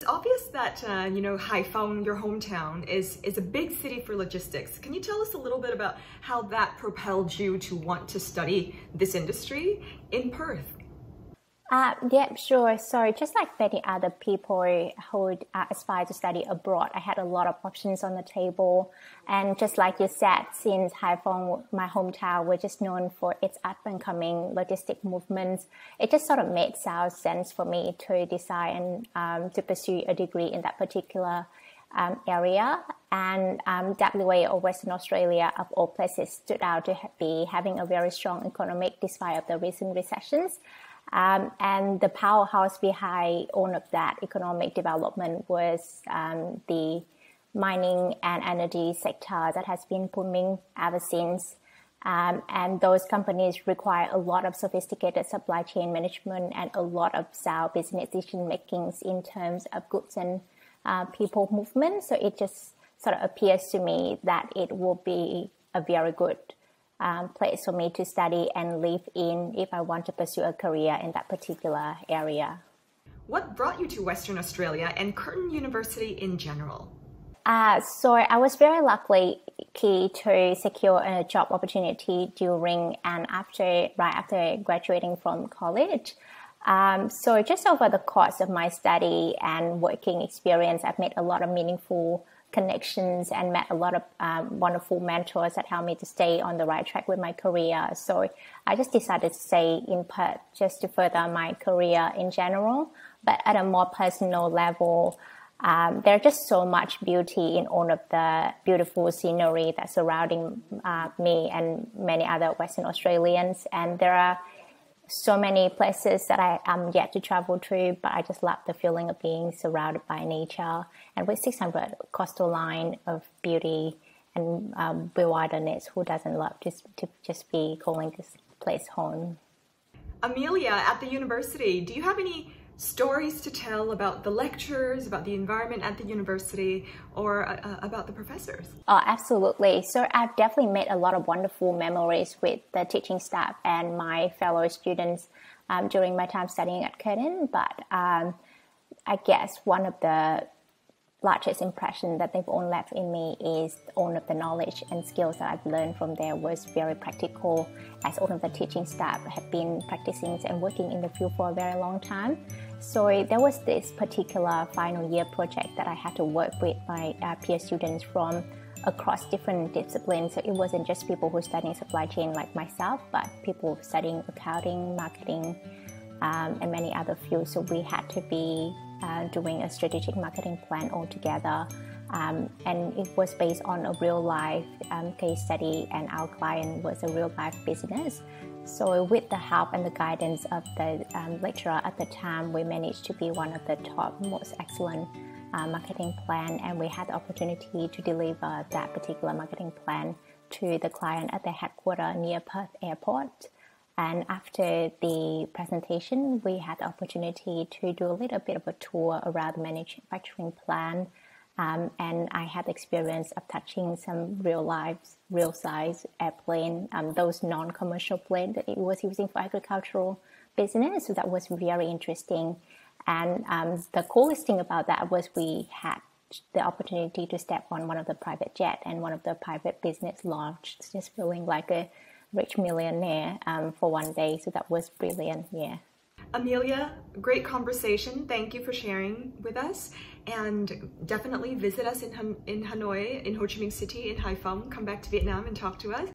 It's obvious that, Haiphong, your hometown, is a big city for logistics. Can you tell us a little bit about how that propelled you to want to study this industry in Perth? Yeah, sure. So just like many other people who aspire to study abroad, I had a lot of options on the table. And just like you said, since Haiphong, my hometown, we're just known for its up-and-coming logistic movements, it just sort of made sense for me to decide and to pursue a degree in that particular area. And WA or Western Australia, of all places, stood out to be having a very strong economic despite of the recent recessions. And the powerhouse behind all of that economic development was the mining and energy sector that has been booming ever since. And those companies require a lot of sophisticated supply chain management and a lot of sound business decision makings in terms of goods and people movement. So it just sort of appears to me that it will be a very good place for me to study and live in if I want to pursue a career in that particular area. What brought you to Western Australia and Curtin University in general? So I was very lucky to secure a job opportunity during and right after graduating from college. So just over the course of my study and working experience, I've made a lot of meaningful connections and met a lot of wonderful mentors that helped me to stay on the right track with my career. So I just decided to stay in Perth just to further my career in general. But at a more personal level, there's just so much beauty in all of the beautiful scenery that's surrounding me and many other Western Australians. And there are so many places that I am yet to travel to, but I just love the feeling of being surrounded by nature. And with 600 coastal line of beauty and wilderness, who doesn't love to just be calling this place home? Amelia, at the university, do you have any stories to tell about the lectures, about the environment at the university, or about the professors? Oh, absolutely. So I've definitely made a lot of wonderful memories with the teaching staff and my fellow students during my time studying at Curtin. But I guess one of the largest impression that they've all left in me is all of the knowledge and skills that I've learned from there was very practical, as all of the teaching staff have been practicing and working in the field for a very long time. So there was this particular final year project that I had to work with my peer students from across different disciplines. So it wasn't just people who studying supply chain like myself, but people studying accounting, marketing, and many other fields. So we had to be doing a strategic marketing plan altogether. And it was based on a real life case study, and our client was a real life business. So with the help and the guidance of the lecturer at the time, we managed to be one of the top most excellent marketing plan, and we had the opportunity to deliver that particular marketing plan to the client at the headquarters near Perth Airport. And after the presentation, we had the opportunity to do a little bit of a tour around the manufacturing plant. And I had the experience of touching some real size airplane, those non-commercial planes that it was using for agricultural business. So that was very interesting. And the coolest thing about that was we had the opportunity to step on one of the private jet and one of the private business launch, just feeling like a rich millionaire for one day. So that was brilliant, yeah. Amelia, great conversation. Thank you for sharing with us, and definitely visit us in Hanoi, in Ho Chi Minh City, in Haiphong. Come back to Vietnam and talk to us.